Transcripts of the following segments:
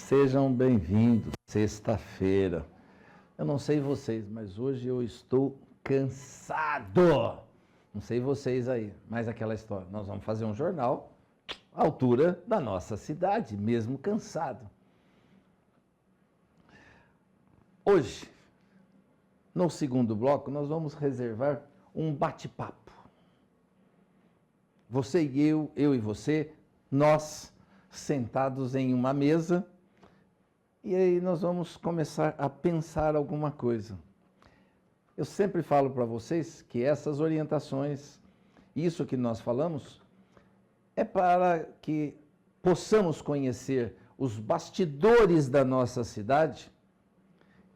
Sejam bem-vindos, sexta-feira. Eu não sei vocês, mas hoje eu estou cansado. Não sei vocês aí, mas aquela história. Nós vamos fazer um jornal à altura da nossa cidade, mesmo cansado. Hoje, no segundo bloco, nós vamos reservar um bate-papo. Você e eu e você, nós sentados em uma mesa, e aí nós vamos começar a pensar alguma coisa. Eu sempre falo para vocês que essas orientações, isso que nós falamos, é para que possamos conhecer os bastidores da nossa cidade,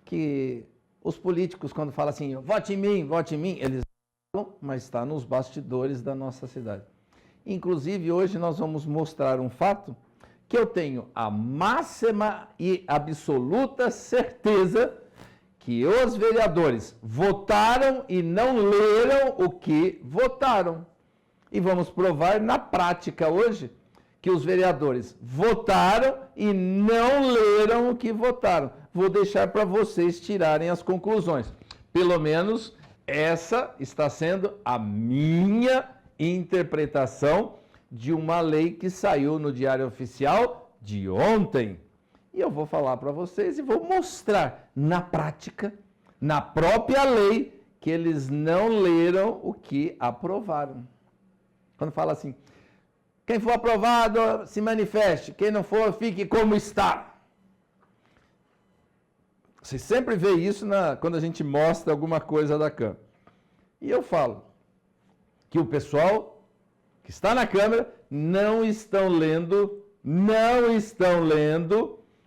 que os políticos, quando falam assim, vote em mim, eles falam, mas está nos bastidores da nossa cidade. Inclusive, hoje nós vamos mostrar um fato que eu tenho a máxima e absoluta certeza que os vereadores votaram e não leram o que votaram. E vamos provar na prática hoje que os vereadores votaram e não leram o que votaram. Vou deixar para vocês tirarem as conclusões. Pelo menos essa está sendo a minha interpretação de uma lei que saiu no Diário Oficial de ontem. E eu vou falar para vocês e vou mostrar na prática, na própria lei, que eles não leram o que aprovaram. Quando fala assim, quem for aprovado se manifeste, quem não for fique como está. Você sempre vê isso quando a gente mostra alguma coisa da Câmara. E eu falo que o pessoal que está na Câmara não estão lendo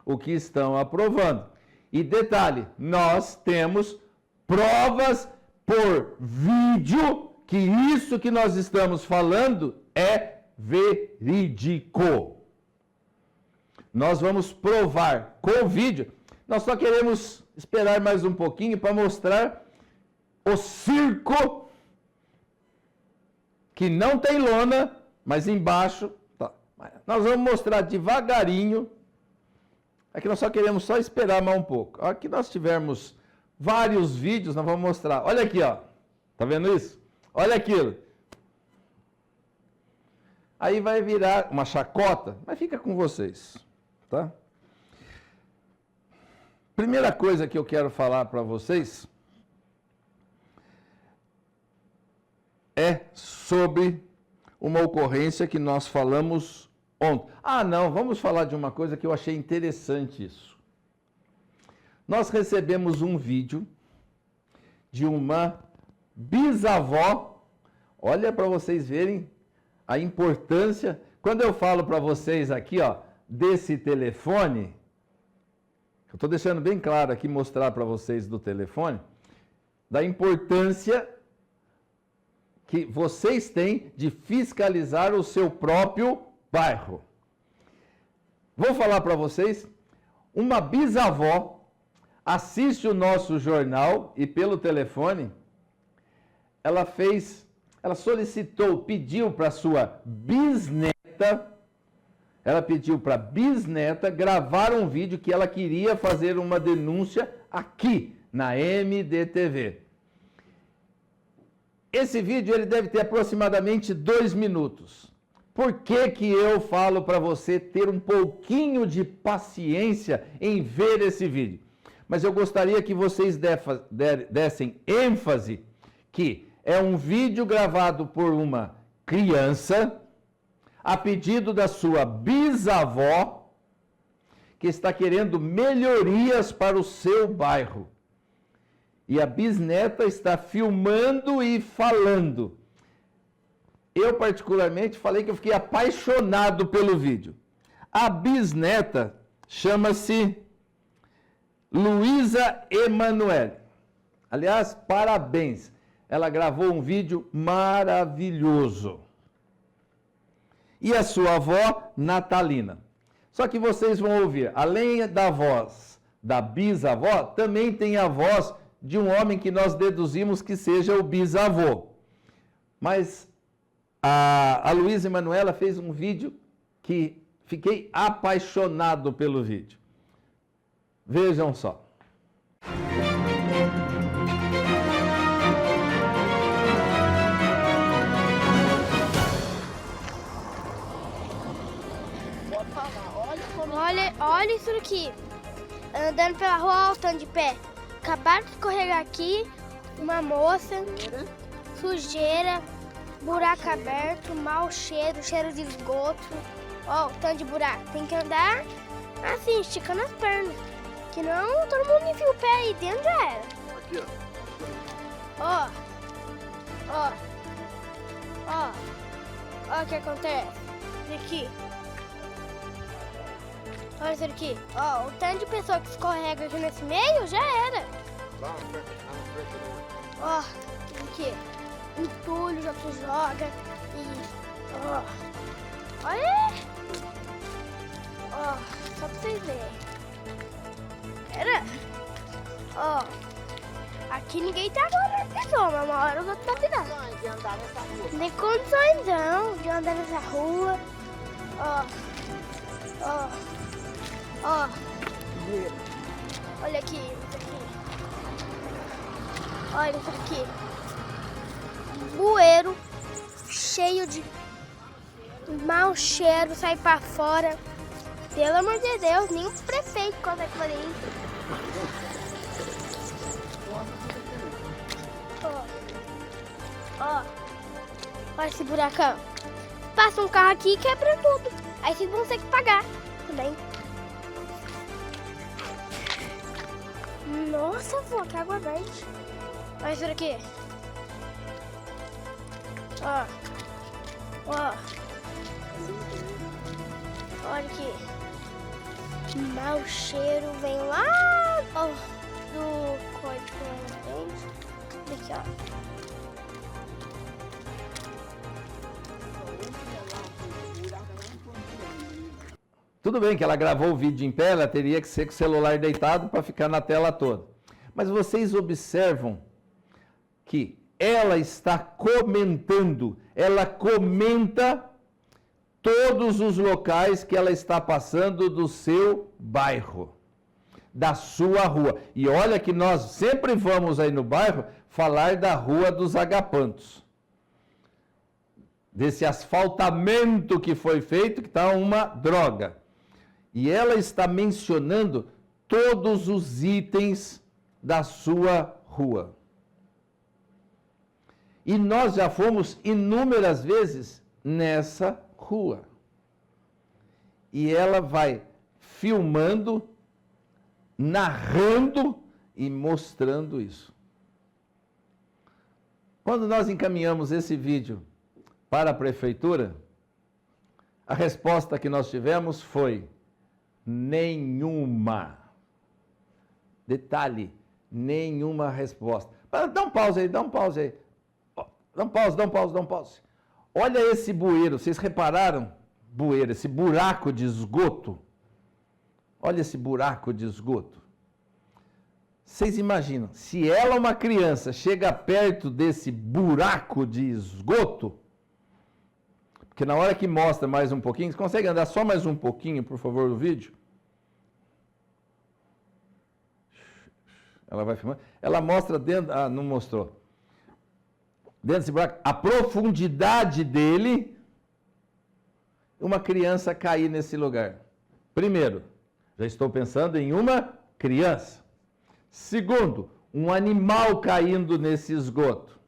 o que estão aprovando. E detalhe, nós temos provas por vídeo que isso que nós estamos falando é verídico. Nós vamos provar com vídeo. Nós só queremos esperar mais um pouquinho para mostrar o circo que não tem lona, mas embaixo tá. Nós vamos mostrar devagarinho. Aqui nós só queremos esperar mais um pouco. Aqui nós tivermos vários vídeos, nós vamos mostrar. Olha aqui, ó. Tá vendo isso? Olha aquilo. Aí vai virar uma chacota, mas fica com vocês, tá? Primeira coisa que eu quero falar para vocês é sobre uma ocorrência que nós falamos ontem. Ah, não, vamos falar de uma coisa que eu achei interessante isso. Nós recebemos um vídeo de uma bisavó. Olha para vocês verem a importância. Quando eu falo para vocês aqui, ó, desse telefone, eu estou deixando bem claro aqui, mostrar para vocês do telefone, da importância que vocês têm de fiscalizar o seu próprio bairro. Vou falar para vocês, uma bisavó assiste o nosso jornal e pelo telefone, ela solicitou, pediu para sua bisneta, gravar um vídeo que ela queria fazer uma denúncia aqui na MDTV. Esse vídeo ele deve ter aproximadamente 2 minutos. Por que que eu falo para você ter um pouquinho de paciência em ver esse vídeo? Mas eu gostaria que vocês dessem ênfase que é um vídeo gravado por uma criança a pedido da sua bisavó que está querendo melhorias para o seu bairro. E a bisneta está filmando e falando. Eu, particularmente, falei que eu fiquei apaixonado pelo vídeo. A bisneta chama-se Luísa Emanuele. Aliás, parabéns. Ela gravou um vídeo maravilhoso. E a sua avó, Natalina. Só que vocês vão ouvir, além da voz da bisavó, também tem a voz de um homem que nós deduzimos que seja o bisavô. Mas a Luísa Emanuela fez um vídeo que fiquei apaixonado pelo vídeo. Vejam só. Olha isso aqui. Andando pela rua, voltando de pé. Acabaram de escorregar aqui. Uma moça. Sujeira. Buraco aberto. Mau cheiro. Cheiro de esgoto. Ó, o tanto de buraco. Tem que andar assim, esticando as pernas. Que não todo mundo enfia o pé aí dentro, já era. Aqui, ó. Ó. Ó. Ó o que acontece. Aqui. Olha isso aqui. Ó, o tanto de pessoa que escorrega aqui nesse meio, já era. Ó, aqui. Entulho, já se joga. E, ó. Olha. Ó, só pra vocês verem. Pera. Ó. Aqui ninguém tá agora na pessoa, mas uma hora o outro tá virando. Não tem condições não de andar nessa rua. Ó. Ó. Ó. Olha aqui, isso aqui. Olha isso aqui. Bueiro cheio de mau cheiro, sai pra fora. Pelo amor de Deus, nem o prefeito consegue fazer isso. Ó. Olha esse buracão. Passa um carro aqui e quebra tudo. Aí vocês vão ter que pagar também. Nossa, avó, que água verde. Olha isso aqui. Ó. Ó. Olha aqui. Mau cheiro vem lá ó, do código. Aqui, ó. Tudo bem que ela gravou o vídeo em pé, ela teria que ser com o celular deitado para ficar na tela toda. Mas vocês observam que ela está comentando, ela comenta todos os locais que ela está passando do seu bairro, da sua rua. E olha que nós sempre vamos aí no bairro falar da Rua dos Agapantos. Desse asfaltamento que foi feito, que está uma droga. E ela está mencionando todos os itens da sua rua. E nós já fomos inúmeras vezes nessa rua. E ela vai filmando, narrando e mostrando isso. Quando nós encaminhamos esse vídeo para a prefeitura, a resposta que nós tivemos foi: nenhuma. Detalhe, nenhuma resposta. Dá um pause aí, dá um pause aí. Dá um pause. Olha esse bueiro, vocês repararam? Bueiro, esse buraco de esgoto. Olha esse buraco de esgoto. Vocês imaginam, se ela, uma criança, chega perto desse buraco de esgoto, porque na hora que mostra mais um pouquinho, você consegue andar só mais um pouquinho, por favor, no vídeo? Ela vai filmando. Ela mostra dentro... Ah, não mostrou. Dentro desse buraco, a profundidade dele, uma criança cair nesse lugar. Primeiro, já estou pensando em uma criança. Segundo, um animal caindo nesse esgoto.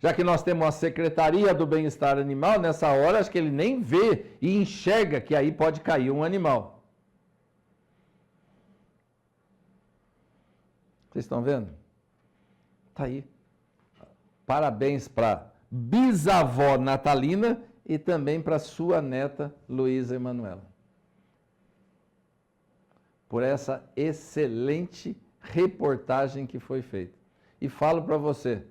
Já que nós temos a Secretaria do Bem-Estar Animal, nessa hora acho que ele nem vê e enxerga que aí pode cair um animal. Vocês estão vendo? Está aí. Parabéns para bisavó Natalina e também para sua neta Luísa Emanuela. Por essa excelente reportagem que foi feita. E falo para você,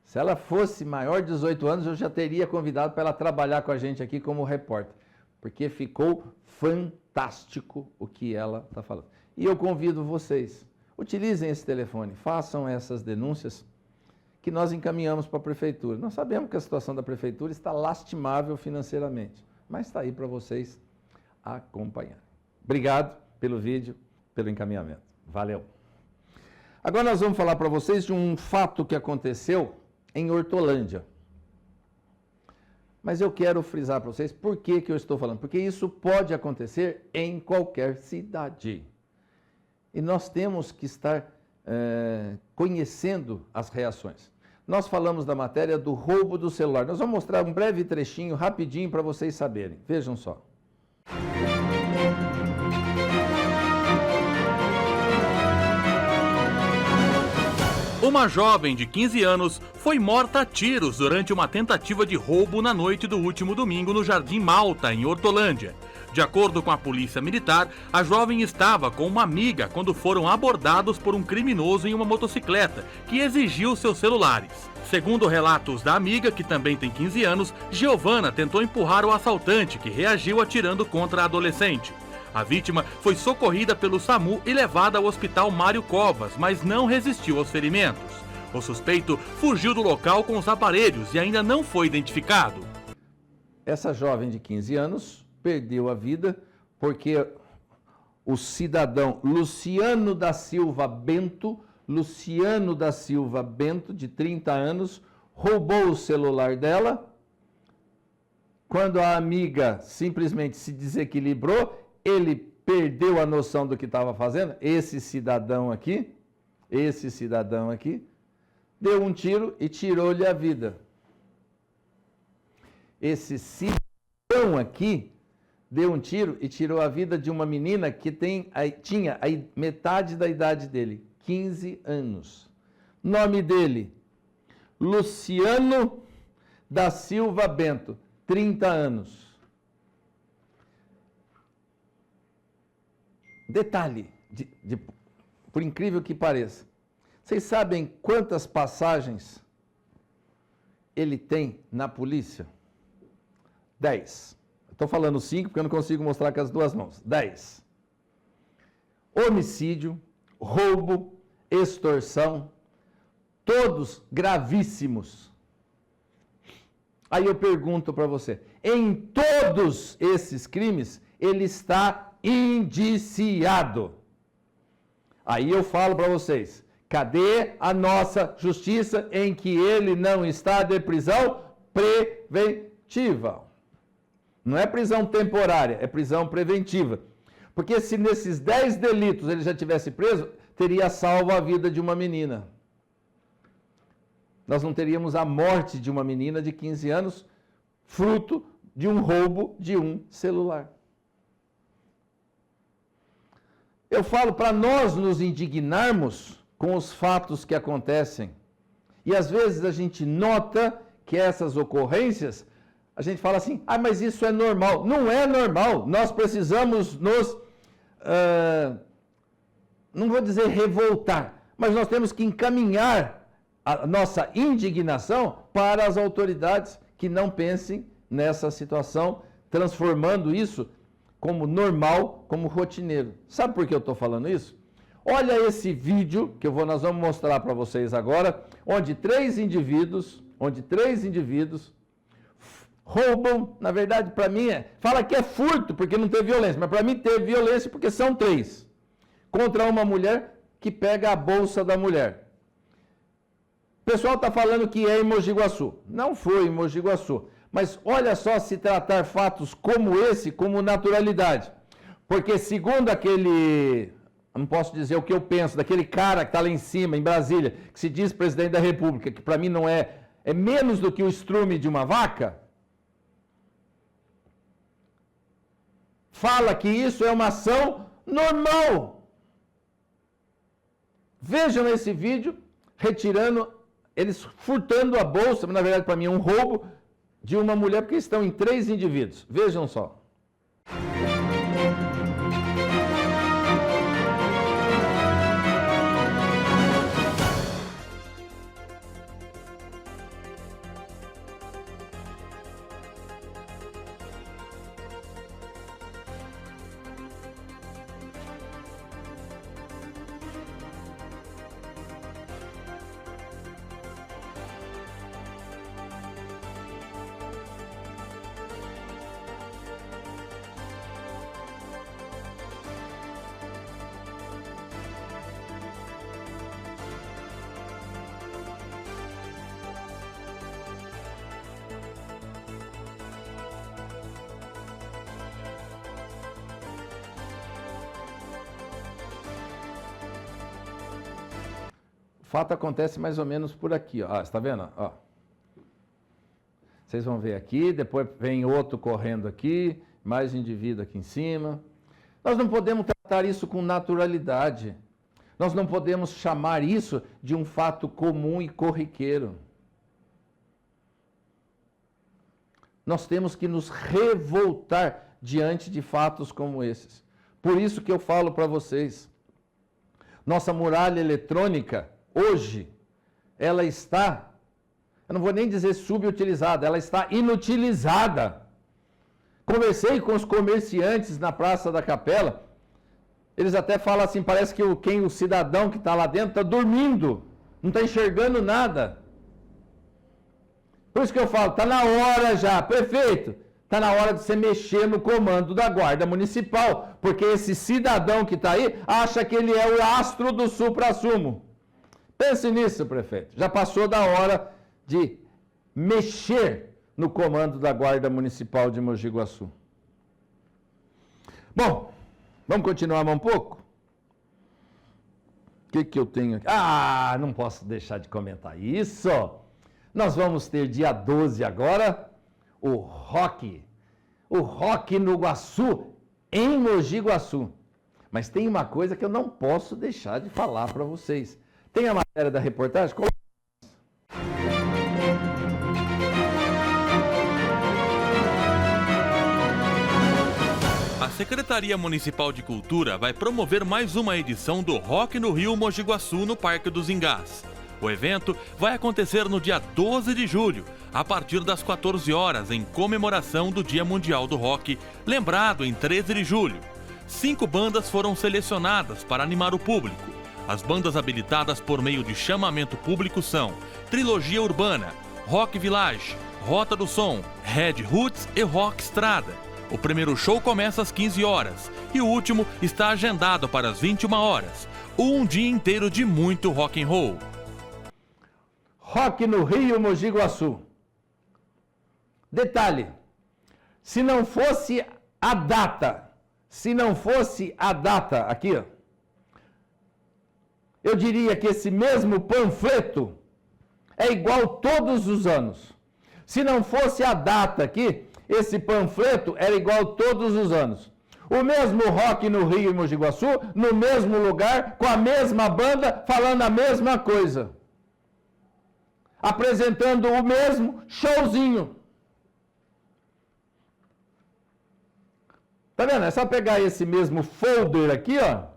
se ela fosse maior de 18 anos, eu já teria convidado para ela trabalhar com a gente aqui como repórter, porque ficou fantástico o que ela está falando. E eu convido vocês, utilizem esse telefone, façam essas denúncias que nós encaminhamos para a prefeitura. Nós sabemos que a situação da prefeitura está lastimável financeiramente, mas está aí para vocês acompanharem. Obrigado pelo vídeo, pelo encaminhamento. Valeu. Agora nós vamos falar para vocês de um fato que aconteceu em Hortolândia. Mas eu quero frisar para vocês por que eu estou falando. Porque isso pode acontecer em qualquer cidade. E nós temos que estar conhecendo as reações. Nós falamos da matéria do roubo do celular. Nós vamos mostrar um breve trechinho, rapidinho, para vocês saberem. Vejam só. Uma jovem de 15 anos foi morta a tiros durante uma tentativa de roubo na noite do último domingo no Jardim Malta, em Hortolândia. De acordo com a polícia militar, a jovem estava com uma amiga quando foram abordados por um criminoso em uma motocicleta, que exigiu seus celulares. Segundo relatos da amiga, que também tem 15 anos, Giovana tentou empurrar o assaltante, que reagiu atirando contra a adolescente. A vítima foi socorrida pelo SAMU e levada ao hospital Mário Covas, mas não resistiu aos ferimentos. O suspeito fugiu do local com os aparelhos e ainda não foi identificado. Essa jovem de 15 anos perdeu a vida porque o cidadão Luciano da Silva Bento, de 30 anos, roubou o celular dela. Quando a amiga simplesmente se desequilibrou, ele perdeu a noção do que estava fazendo. Esse cidadão aqui, deu um tiro e tirou-lhe a vida. Esse cidadão aqui deu um tiro e tirou a vida de uma menina que tinha a metade da idade dele, 15 anos. Nome dele, Luciano da Silva Bento, 30 anos. Detalhe, por incrível que pareça, vocês sabem quantas passagens ele tem na polícia? 10. Estou falando 5 porque eu não consigo mostrar com as duas mãos. 10. Homicídio, roubo, extorsão, todos gravíssimos. Aí eu pergunto para você, em todos esses crimes, ele está indiciado. Aí eu falo para vocês, cadê a nossa justiça em que ele não está de prisão preventiva? Não é prisão temporária, é prisão preventiva. Porque se nesses 10 delitos ele já tivesse preso, teria salvo a vida de uma menina. Nós não teríamos a morte de uma menina de 15 anos, fruto de um roubo de um celular. Eu falo para nós nos indignarmos com os fatos que acontecem. E às vezes a gente nota que essas ocorrências, a gente fala assim, mas isso é normal. Não é normal. Nós precisamos não vou dizer revoltar, mas nós temos que encaminhar a nossa indignação para as autoridades que não pensem nessa situação, transformando isso como normal, como rotineiro. Sabe por que eu estou falando isso? Olha esse vídeo que nós vamos mostrar para vocês agora, onde três indivíduos roubam, na verdade, para mim, fala que é furto, porque não teve violência, mas para mim teve violência porque são 3, contra uma mulher que pega a bolsa da mulher. O pessoal está falando que é em Mogi Guaçu. Não foi em Mogi Guaçu. Mas olha só se tratar fatos como esse, como naturalidade. Porque segundo aquele, não posso dizer o que eu penso, daquele cara que está lá em cima, em Brasília, que se diz presidente da República, que para mim não é menos do que o estrume de uma vaca, fala que isso é uma ação normal. Vejam esse vídeo, eles furtando a bolsa, na verdade para mim é um roubo, de uma mulher, porque estão em 3 indivíduos. Vejam só. fato acontece mais ou menos por aqui, ó. Você está vendo? Ó. Vocês vão ver aqui, depois vem outro correndo aqui, mais indivíduo aqui em cima. Nós não podemos tratar isso com naturalidade. Nós não podemos chamar isso de um fato comum e corriqueiro. Nós temos que nos revoltar diante de fatos como esses. Por isso que eu falo para vocês, nossa muralha eletrônica, hoje, ela está, eu não vou nem dizer subutilizada, ela está inutilizada. Conversei com os comerciantes na Praça da Capela, eles até falam assim, parece que o cidadão que está lá dentro está dormindo, não está enxergando nada. Por isso que eu falo, está na hora já, prefeito, está na hora de você mexer no comando da Guarda Municipal, porque esse cidadão que está aí acha que ele é o astro do supra-sumo. Pense nisso, prefeito. Já passou da hora de mexer no comando da Guarda Municipal de Mogi Guaçu. Bom, vamos continuar mais um pouco? O que eu tenho aqui? Ah, não posso deixar de comentar isso. Nós vamos ter dia 12 agora, o Rock no Guaçu, em Mogi Guaçu. Mas tem uma coisa que eu não posso deixar de falar para vocês. Tem a matéria da reportagem? A Secretaria Municipal de Cultura vai promover mais uma edição do Rock no Rio Mogi Guaçu no Parque dos Engás. O evento vai acontecer no dia 12 de julho, a partir das 14 horas, em comemoração do Dia Mundial do Rock, lembrado em 13 de julho. 5 bandas foram selecionadas para animar o público. As bandas habilitadas por meio de chamamento público são Trilogia Urbana, Rock Village, Rota do Som, Red Roots e Rock Estrada. O primeiro show começa às 15 horas e o último está agendado para as 21 horas. Um dia inteiro de muito rock and roll. Rock no Rio Mogi Guaçu. Detalhe, se não fosse a data aqui, ó, eu diria que esse mesmo panfleto é igual todos os anos. Se não fosse a data aqui, esse panfleto era igual todos os anos. O mesmo Rock no Rio e Mogi Guaçu, no mesmo lugar, com a mesma banda, falando a mesma coisa. Apresentando o mesmo showzinho. Tá vendo? É só pegar esse mesmo folder aqui, ó.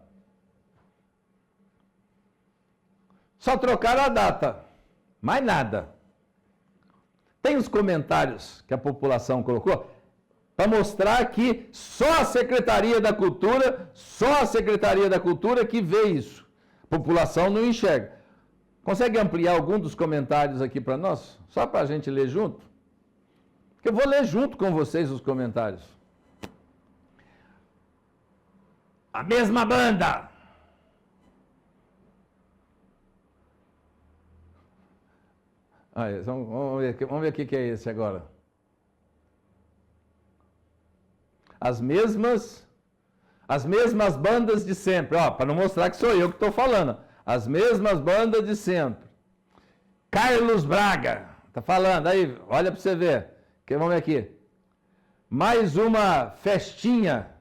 Só trocar a data. Mais nada. Tem os comentários que a população colocou para mostrar que só a Secretaria da Cultura que vê isso. A população não enxerga. Consegue ampliar algum dos comentários aqui para nós? Só para a gente ler junto? Porque eu vou ler junto com vocês os comentários. A mesma banda. Aí, vamos ver o que é esse agora. As mesmas bandas de sempre. Ó, para não mostrar que sou eu que estou falando. As mesmas bandas de sempre. Carlos Braga, tá falando aí, olha para você ver. Vamos ver aqui. Mais uma festinha.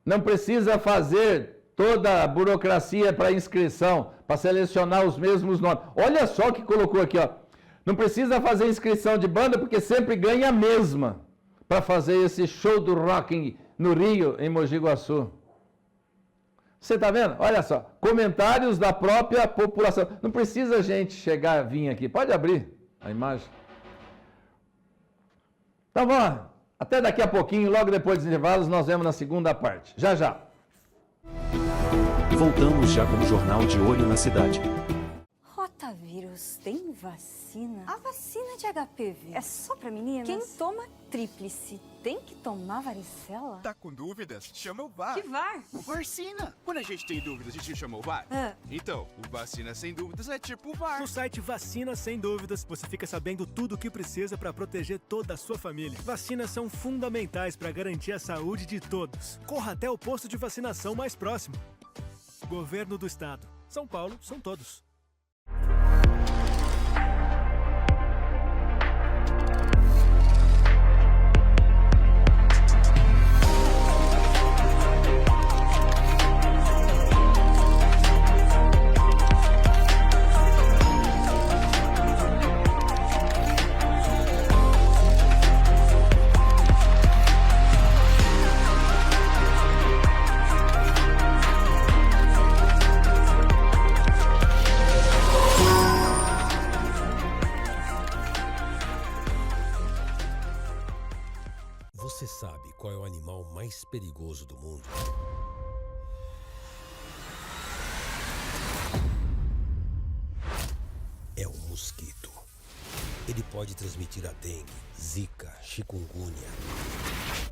Não precisa fazer toda a burocracia para inscrição, para selecionar os mesmos nomes. Olha só o que colocou aqui, ó. Não precisa fazer inscrição de banda porque sempre ganha a mesma para fazer esse show do rock no Rio, em Mogi Guaçu. Você está vendo? Olha só, comentários da própria população. Não precisa a gente vir aqui. Pode abrir a imagem. Então vamos lá. Até daqui a pouquinho, logo depois dos intervalos, nós vemos na segunda parte. Já, já. Voltamos já com o Jornal de Olho na Cidade. Rotavírus tem vacina? A vacina de HPV é só pra meninas? Quem toma tríplice tem que tomar varicela? Tá com dúvidas? Chama o VAR. Que VAR? O Vacina. Quando a gente tem dúvidas, a gente chama o VAR. Então, o Vacina Sem Dúvidas é tipo o VAR. No site Vacina Sem Dúvidas, você fica sabendo tudo o que precisa para proteger toda a sua família. Vacinas são fundamentais para garantir a saúde de todos. Corra até o posto de vacinação mais próximo. Governo do Estado. São Paulo são todos. Você sabe qual é o animal mais perigoso do mundo? É o mosquito. Ele pode transmitir a dengue, zika, chikungunya.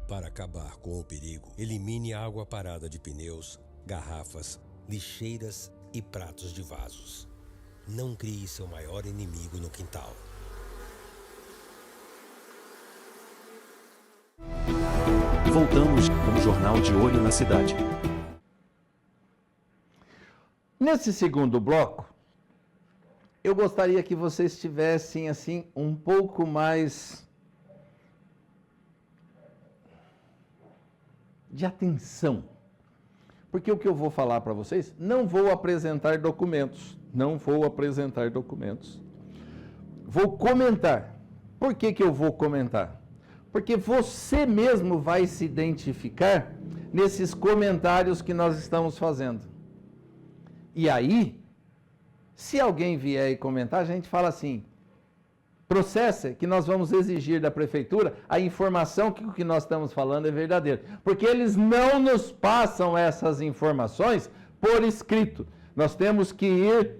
Para acabar com o perigo, elimine a água parada de pneus, garrafas, lixeiras e pratos de vasos. Não crie seu maior inimigo no quintal. Voltamos com o Jornal de Olho na Cidade. Nesse segundo bloco, eu gostaria que vocês tivessem assim um pouco mais de atenção. Porque o que eu vou falar para vocês, não vou apresentar documentos, Vou comentar. Por que eu vou comentar? Porque você mesmo vai se identificar nesses comentários que nós estamos fazendo. E aí, se alguém vier e comentar, a gente fala assim, processa que nós vamos exigir da prefeitura a informação que o que nós estamos falando é verdadeiro. Porque eles não nos passam essas informações por escrito. Nós temos que ir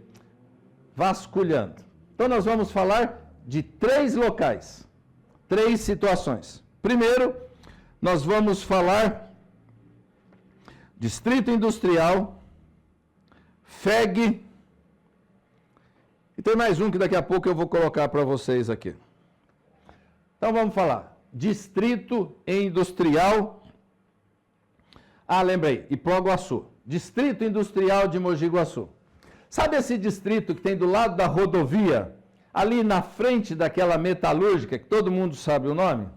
vasculhando. Então nós vamos falar de 3 locais. 3 situações. Primeiro, nós vamos falar Distrito Industrial, FEG, e tem mais um que daqui a pouco eu vou colocar para vocês aqui. Então vamos falar. Distrito Industrial, lembrei, Ipoguaçu. Distrito Industrial de Mogi Guaçu. Sabe esse distrito que tem do lado da rodovia? Ali na frente daquela metalúrgica, que todo mundo sabe o nome,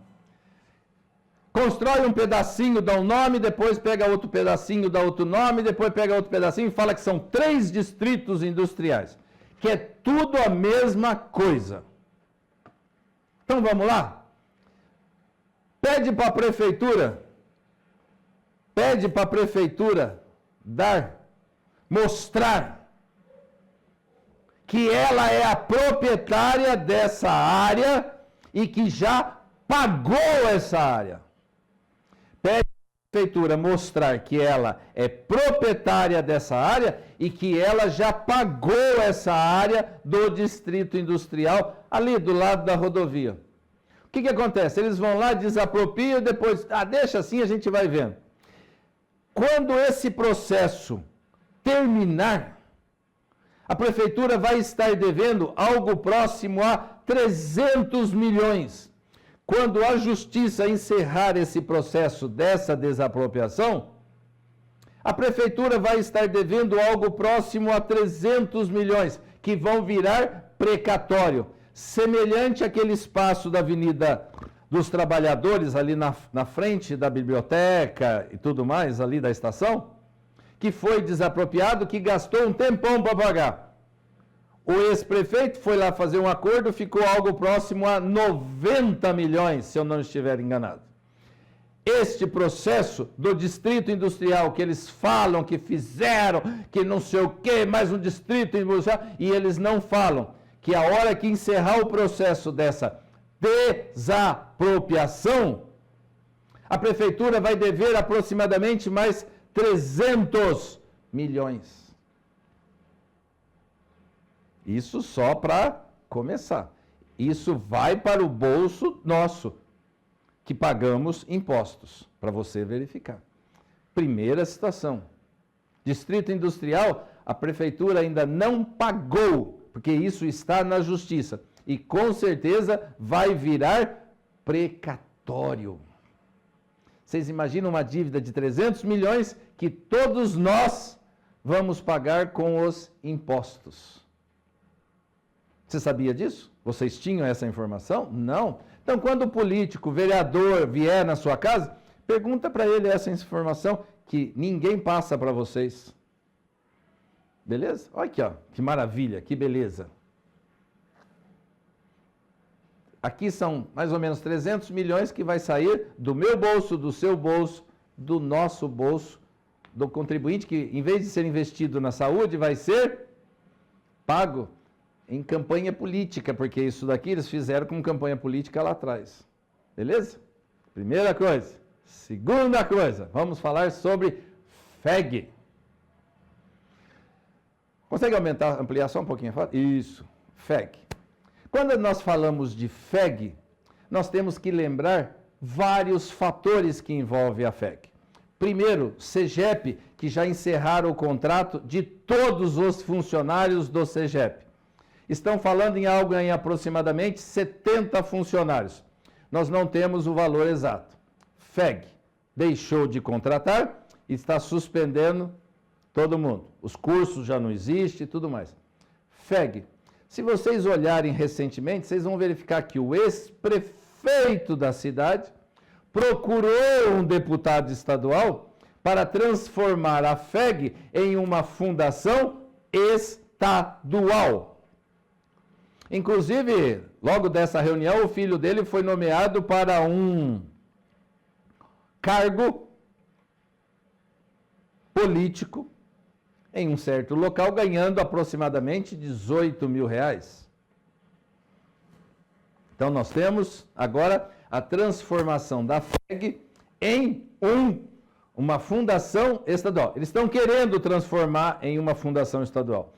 constrói um pedacinho, dá um nome, depois pega outro pedacinho, dá outro nome, depois pega outro pedacinho e fala que são 3 distritos industriais, que é tudo a mesma coisa. Então vamos lá? Pede para a prefeitura mostrar que ela é a proprietária dessa área e que já pagou essa área. Pede à prefeitura mostrar que ela é proprietária dessa área e que ela já pagou essa área do distrito industrial ali do lado da rodovia. O que acontece? Eles vão lá, desapropriam, depois, deixa assim, a gente vai vendo. Quando esse processo terminar, a prefeitura vai estar devendo algo próximo a 300 milhões. Quando a justiça encerrar esse processo dessa desapropriação, a prefeitura vai estar devendo algo próximo a 300 milhões, que vão virar precatório, semelhante àquele espaço da Avenida dos Trabalhadores, ali na frente da biblioteca e tudo mais, ali da estação, que foi desapropriado, que gastou um tempão para pagar. O ex-prefeito foi lá fazer um acordo, ficou algo próximo a 90 milhões, se eu não estiver enganado. Este processo do distrito industrial, que eles falam que fizeram, que não sei o quê, mais um distrito industrial, e eles não falam que a hora que encerrar o processo dessa desapropriação, a prefeitura vai dever aproximadamente mais 300 milhões. Isso só para começar. Isso vai para o bolso nosso, que pagamos impostos, para você verificar. Primeira situação. Distrito Industrial, a prefeitura ainda não pagou, porque isso está na justiça. E com certeza vai virar precatório. Vocês imaginam uma dívida de 300 milhões que todos nós vamos pagar com os impostos. Você sabia disso? Vocês tinham essa informação? Não. Então, quando o político, vereador vier na sua casa, pergunta para ele essa informação que ninguém passa para vocês. Beleza? Olha aqui, ó, que maravilha, que beleza. Aqui são mais ou menos 300 milhões que vai sair do meu bolso, do seu bolso, do nosso bolso, do contribuinte, que em vez de ser investido na saúde, vai ser pago em campanha política, porque isso daqui eles fizeram com campanha política lá atrás. Beleza? Primeira coisa. Segunda coisa, vamos falar sobre FEG. Consegue ampliar só um pouquinho a foto? Isso, FEG. Quando nós falamos de FEG, nós temos que lembrar vários fatores que envolvem a FEG. Primeiro, CEGEP, que já encerraram o contrato de todos os funcionários do CEGEP. Estão falando em algo em aproximadamente 70 funcionários. Nós não temos o valor exato. FEG deixou de contratar e está suspendendo todo mundo. Os cursos já não existem e tudo mais. FEG. Se vocês olharem recentemente, vocês vão verificar que o ex-prefeito da cidade procurou um deputado estadual para transformar a FEG em uma fundação estadual. Inclusive, logo dessa reunião, o filho dele foi nomeado para um cargo político em um certo local, ganhando aproximadamente 18 mil reais. Então, nós temos agora a transformação da FEG em uma fundação estadual. Eles estão querendo transformar em uma fundação estadual.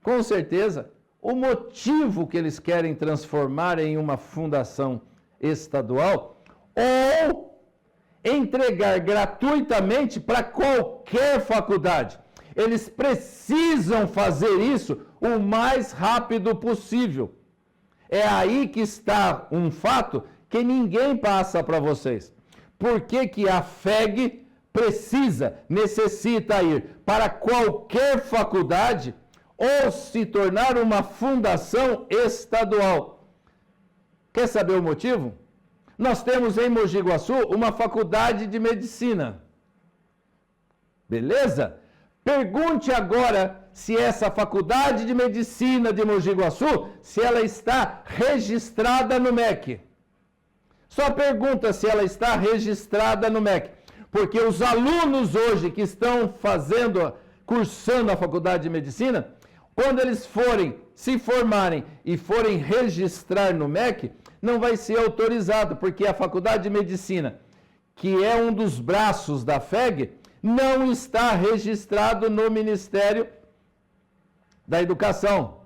Com certeza, o motivo que eles querem transformar em uma fundação estadual ou entregar gratuitamente para qualquer faculdade. Eles precisam fazer isso o mais rápido possível. É aí que está um fato que ninguém passa para vocês. Por que a FEG necessita ir para qualquer faculdade ou se tornar uma fundação estadual? Quer saber o motivo? Nós temos em Mogi Guaçu uma faculdade de medicina. Beleza? Pergunte agora se essa faculdade de medicina de Mogi Guaçu, se ela está registrada no MEC. Só pergunta se ela está registrada no MEC. Porque os alunos hoje que estão cursando a faculdade de medicina, quando eles se formarem e forem registrar no MEC, não vai ser autorizado, porque a faculdade de medicina, que é um dos braços da FEG, não está registrado no Ministério da Educação.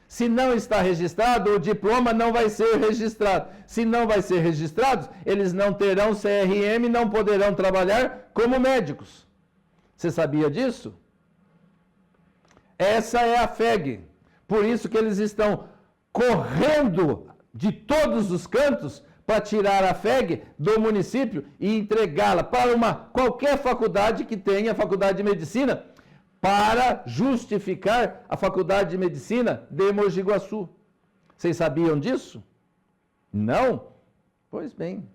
Se não está registrado, o diploma não vai ser registrado. Se não vai ser registrado, eles não terão CRM, não poderão trabalhar como médicos. Você sabia disso? Essa é a FEG. Por isso que eles estão correndo de todos os cantos para tirar a FEG do município e entregá-la para qualquer faculdade que tenha faculdade de medicina, para justificar a faculdade de medicina de Mogi Guaçu. Vocês sabiam disso? Não? Pois bem.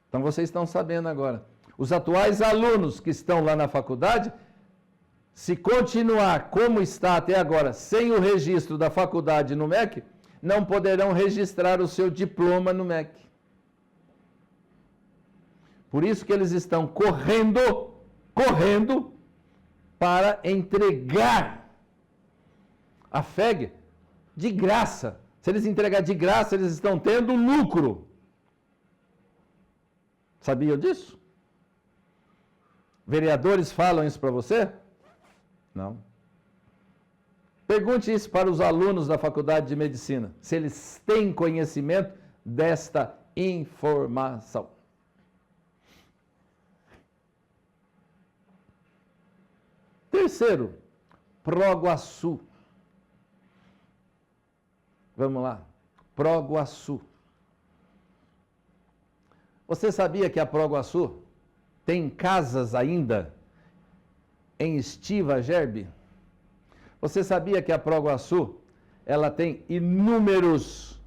Então vocês estão sabendo agora. Os atuais alunos que estão lá na faculdade, se continuar como está até agora, sem o registro da faculdade no MEC, não poderão registrar o seu diploma no MEC. Por isso que eles estão correndo para entregar a FEG de graça. Se eles entregar de graça, eles estão tendo lucro. Sabiam disso? Vereadores falam isso para você? Não. Pergunte isso para os alunos da faculdade de medicina, se eles têm conhecimento desta informação. Terceiro, Proguaçu. Vamos lá. Proguaçu. Você sabia que a Proguaçu tem casas ainda em Estiva, Gerbe? Você sabia que a Proguaçu, ela tem inúmeros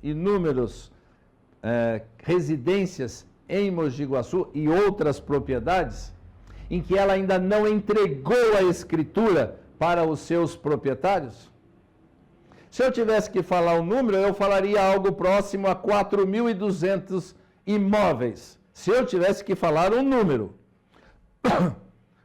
residências em Mogi Guaçu e outras propriedades, em que ela ainda não entregou a escritura para os seus proprietários? Se eu tivesse que falar um número, eu falaria algo próximo a 4.200 imóveis. Se eu tivesse que falar um número.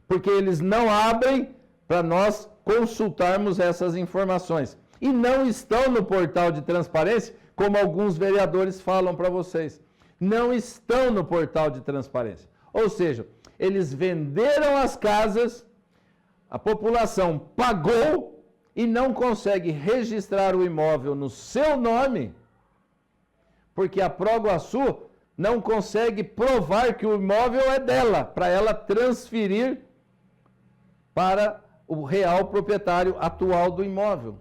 Porque eles não abrem para nós consultarmos essas informações. E não estão no portal de transparência, como alguns vereadores falam para vocês. Não estão no portal de transparência. Ou seja, eles venderam as casas, a população pagou e não consegue registrar o imóvel no seu nome, porque a Proguaçu não consegue provar que o imóvel é dela, para ela transferir para o real proprietário atual do imóvel.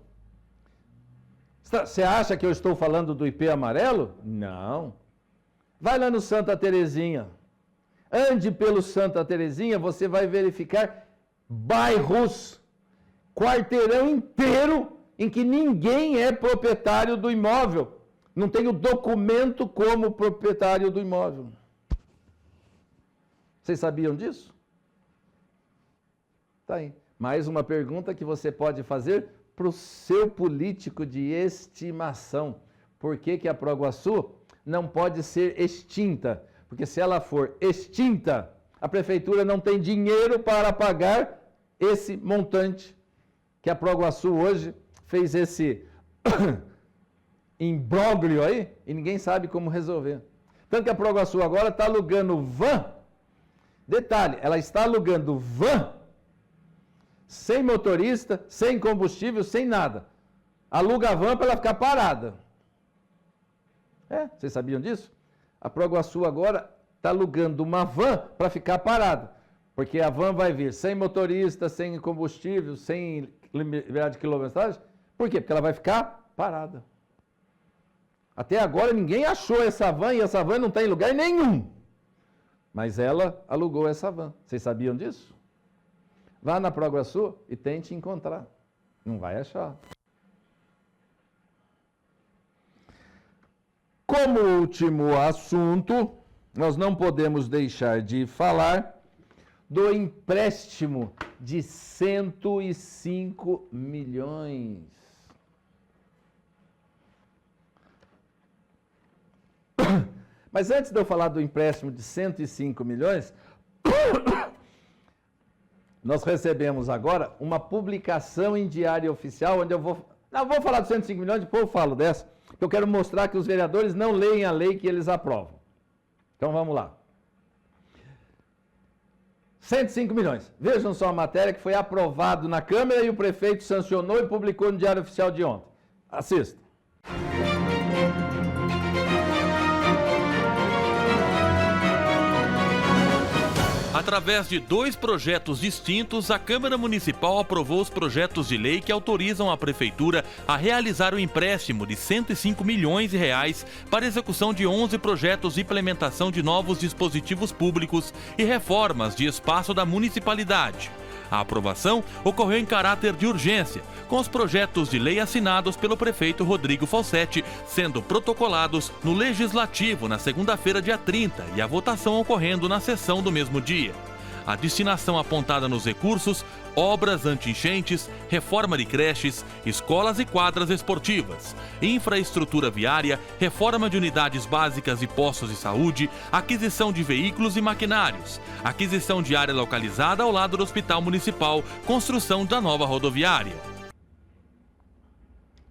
Você acha que eu estou falando do IP amarelo? Não. Vai lá no Santa Terezinha. Ande pelo Santa Terezinha, você vai verificar bairros, quarteirão inteiro, em que ninguém é proprietário do imóvel. Não tem o documento como proprietário do imóvel. Vocês sabiam disso? Tá aí. Mais uma pergunta que você pode fazer para o seu político de estimação. Por que a Proguaçu não pode ser extinta? Porque se ela for extinta, a prefeitura não tem dinheiro para pagar esse montante que a Proguaçu hoje fez esse imbróglio aí e ninguém sabe como resolver. Tanto que a Proguaçu agora está alugando van. Detalhe, ela está alugando van sem motorista, sem combustível, sem nada. Aluga a van para ela ficar parada. Vocês sabiam disso? A Proguaçu agora está alugando uma van para ficar parada. Porque a van vai vir sem motorista, sem combustível, sem liberdade de quilometragem. Por quê? Porque ela vai ficar parada. Até agora ninguém achou essa van e essa van não está em lugar nenhum. Mas ela alugou essa van. Vocês sabiam disso? Vá na Proguaçu e tente encontrar. Não vai achar. Como último assunto, nós não podemos deixar de falar do empréstimo de 105 milhões. Mas antes de eu falar do empréstimo de 105 milhões, nós recebemos agora uma publicação em Diário Oficial, onde eu vou falar dos 105 milhões, depois eu falo dessa, porque eu quero mostrar que os vereadores não leem a lei que eles aprovam. Então vamos lá. 105 milhões. Vejam só a matéria que foi aprovado na Câmara e o prefeito sancionou e publicou no Diário Oficial de ontem. Assista. Através de 2 projetos distintos, a Câmara Municipal aprovou os projetos de lei que autorizam a Prefeitura a realizar o empréstimo de R$ 105 milhões para execução de 11 projetos de implementação de novos dispositivos públicos e reformas de espaço da municipalidade. A aprovação ocorreu em caráter de urgência, com os projetos de lei assinados pelo prefeito Rodrigo Falsetti sendo protocolados no Legislativo na segunda-feira, dia 30, e a votação ocorrendo na sessão do mesmo dia. A destinação apontada nos recursos: obras anti-enchentes, reforma de creches, escolas e quadras esportivas, infraestrutura viária, reforma de unidades básicas e postos de saúde, aquisição de veículos e maquinários, aquisição de área localizada ao lado do Hospital Municipal, construção da nova rodoviária.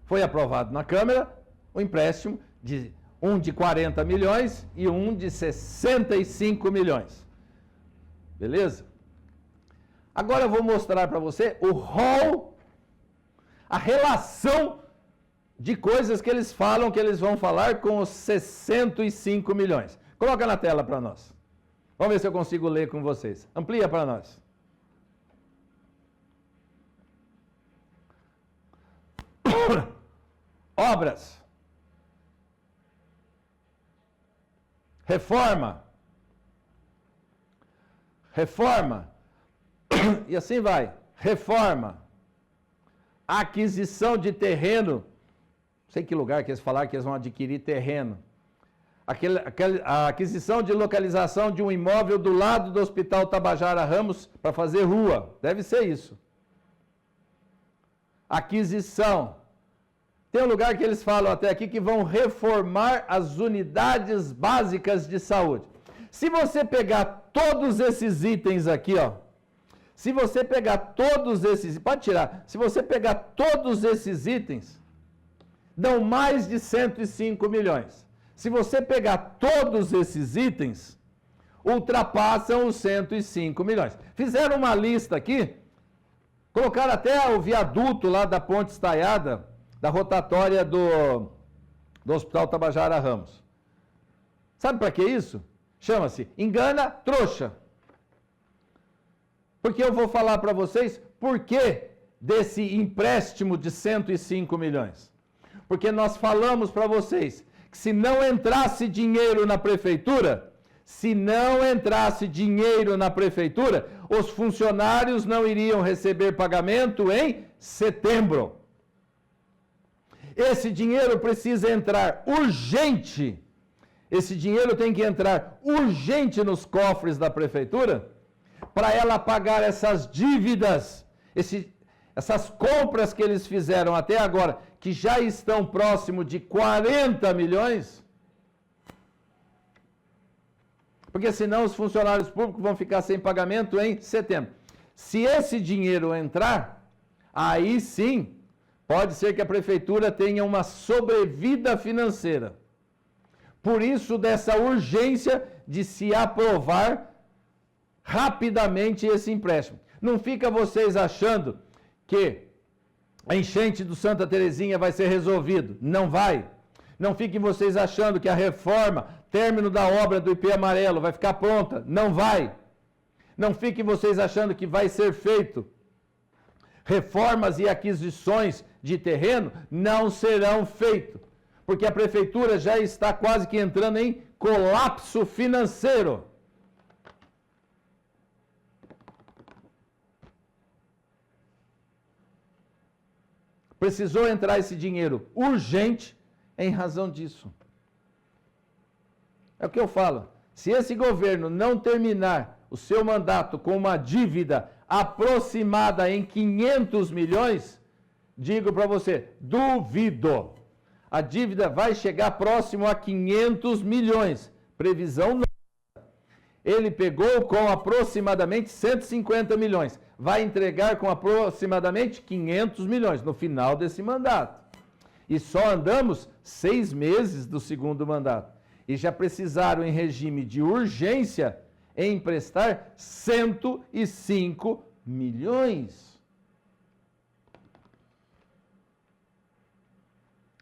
Foi aprovado na Câmara o empréstimo de um de 40 milhões e um de 65 milhões. Beleza? Agora eu vou mostrar para você o rol, a relação de coisas que eles falam que eles vão falar com os 65 milhões. Coloca na tela para nós. Vamos ver se eu consigo ler com vocês. Amplia para nós. Obras. Reforma. Reforma. E assim vai. reforma, aquisição de terreno, não sei que lugar que eles falaram que eles vão adquirir terreno, a aquisição de localização de um imóvel do lado do Hospital Tabajara Ramos para fazer rua, deve ser isso. Aquisição. Tem um lugar que eles falam até aqui que vão reformar as unidades básicas de saúde. Se você pegar todos esses itens aqui, ó, se você pegar todos esses, pode tirar, se você pegar todos esses itens, dão mais de 105 milhões. Se você pegar todos esses itens, ultrapassam os 105 milhões. Fizeram uma lista aqui, colocaram até o viaduto lá da Ponte Estaiada, da rotatória do Hospital Tabajara Ramos. Sabe para que isso? Chama-se engana trouxa. Porque eu vou falar para vocês por que desse empréstimo de 105 milhões. Porque nós falamos para vocês que se não entrasse dinheiro na prefeitura, os funcionários não iriam receber pagamento em setembro. Esse dinheiro precisa entrar urgente. Esse dinheiro tem que entrar urgente nos cofres da prefeitura para ela pagar essas dívidas, essas compras que eles fizeram até agora, que já estão próximo de 40 milhões. Porque senão os funcionários públicos vão ficar sem pagamento em setembro. Se esse dinheiro entrar, aí sim, pode ser que a prefeitura tenha uma sobrevida financeira. Por isso, dessa urgência de se aprovar rapidamente esse empréstimo. Não fica vocês achando que a enchente do Santa Terezinha vai ser resolvido. Não vai. Não fiquem vocês achando que a reforma, término da obra do IP Amarelo, vai ficar pronta. Não vai. Não fiquem vocês achando que vai ser feito. Reformas e aquisições de terreno não serão feitas, porque a prefeitura já está quase que entrando em colapso financeiro. Precisou entrar esse dinheiro urgente em razão disso. É o que eu falo. Se esse governo não terminar o seu mandato com uma dívida aproximada em 500 milhões, digo para você, duvido. A dívida vai chegar próximo a 500 milhões. Previsão não. Ele pegou com aproximadamente 150 milhões. Vai entregar com aproximadamente 500 milhões no final desse mandato. E só andamos 6 meses do segundo mandato. E já precisaram, em regime de urgência, emprestar 105 milhões.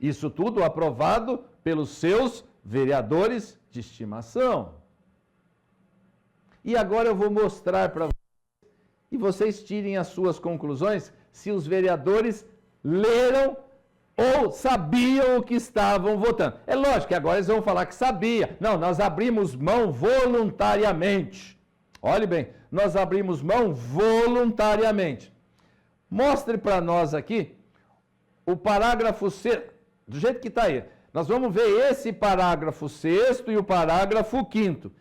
Isso tudo aprovado pelos seus vereadores de estimação. E agora eu vou mostrar para vocês, e vocês tirem as suas conclusões, se os vereadores leram ou sabiam o que estavam votando. É lógico que agora eles vão falar que sabia. Não, nós abrimos mão voluntariamente. Olhe bem, nós abrimos mão voluntariamente. Mostre para nós aqui o parágrafo 6, do jeito que está aí. Nós vamos ver esse parágrafo 6º e o parágrafo 5º.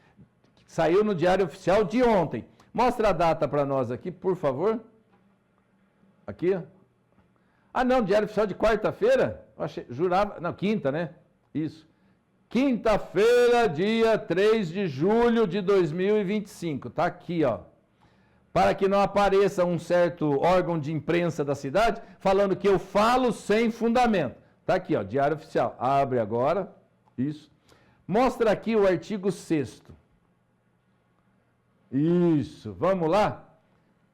Saiu no Diário Oficial de ontem. Mostra a data para nós aqui, por favor. Aqui. Ah, não, Diário Oficial de quarta-feira? Jurava. Não, quinta, né? Isso. Quinta-feira, dia 3 de julho de 2025. Está aqui, ó. Para que não apareça um certo órgão de imprensa da cidade falando que eu falo sem fundamento. Está aqui, ó, Diário Oficial. Abre agora. Isso. Mostra aqui o artigo 6º. Isso, vamos lá?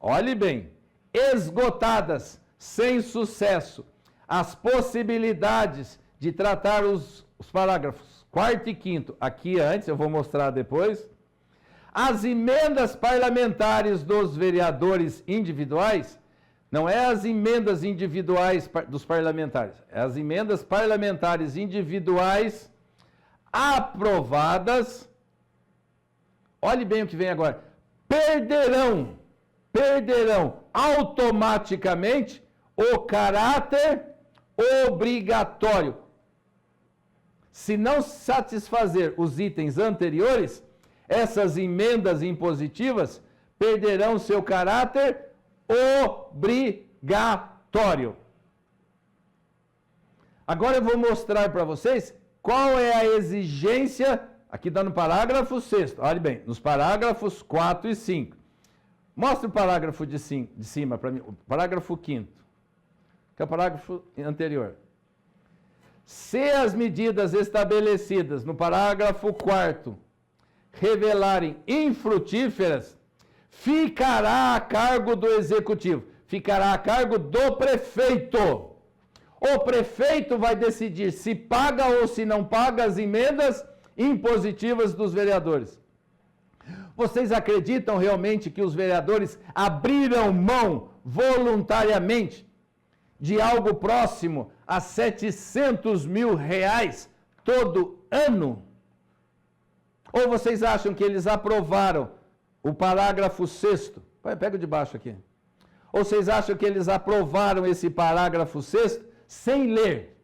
Olhe bem, esgotadas, sem sucesso, as possibilidades de tratar os parágrafos 4º e 5º, aqui antes, eu vou mostrar depois, as emendas parlamentares dos vereadores individuais, não é as emendas individuais dos parlamentares, é as emendas parlamentares individuais aprovadas. Olhe bem o que vem agora. Perderão automaticamente o caráter obrigatório. Se não satisfazer os itens anteriores, essas emendas impositivas perderão seu caráter obrigatório. Agora eu vou mostrar para vocês qual é a exigência, aqui está no parágrafo 6º, olha bem, nos parágrafos 4 e 5. Mostra o parágrafo de cima para mim, o parágrafo 5º, que é o parágrafo anterior. Se as medidas estabelecidas no parágrafo 4º revelarem infrutíferas, ficará a cargo do executivo, ficará a cargo do prefeito. O prefeito vai decidir se paga ou se não paga as emendas impositivas dos vereadores. Vocês acreditam realmente que os vereadores abriram mão voluntariamente de algo próximo a 700 mil reais todo ano? Ou vocês acham que eles aprovaram o parágrafo 6º? Pega o de baixo aqui. Ou vocês acham que eles aprovaram esse parágrafo 6º sem ler?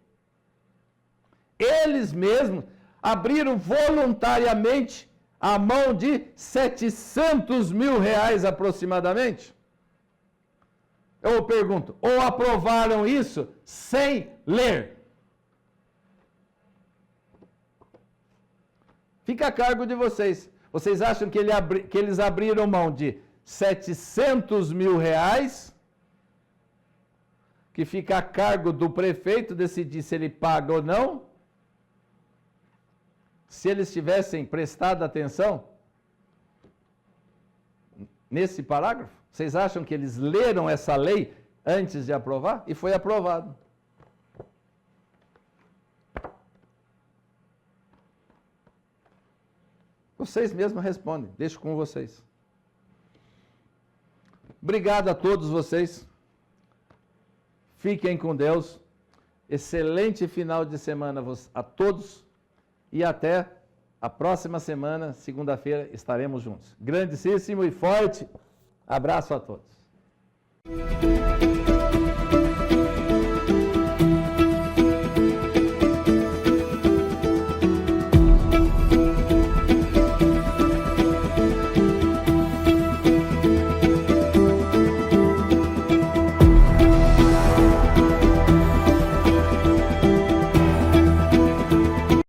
Eles mesmos abriram voluntariamente a mão de 700 mil reais aproximadamente? Eu pergunto, ou aprovaram isso sem ler? Fica a cargo de vocês. Vocês acham que eles abriram mão de 700 mil reais, que fica a cargo do prefeito decidir se ele paga ou não? Se eles tivessem prestado atenção nesse parágrafo, vocês acham que eles leram essa lei antes de aprovar? E foi aprovado. Vocês mesmos respondem, deixo com vocês. Obrigado a todos vocês. Fiquem com Deus. Excelente final de semana a todos. E até a próxima semana, segunda-feira, estaremos juntos. Grandíssimo e forte abraço a todos.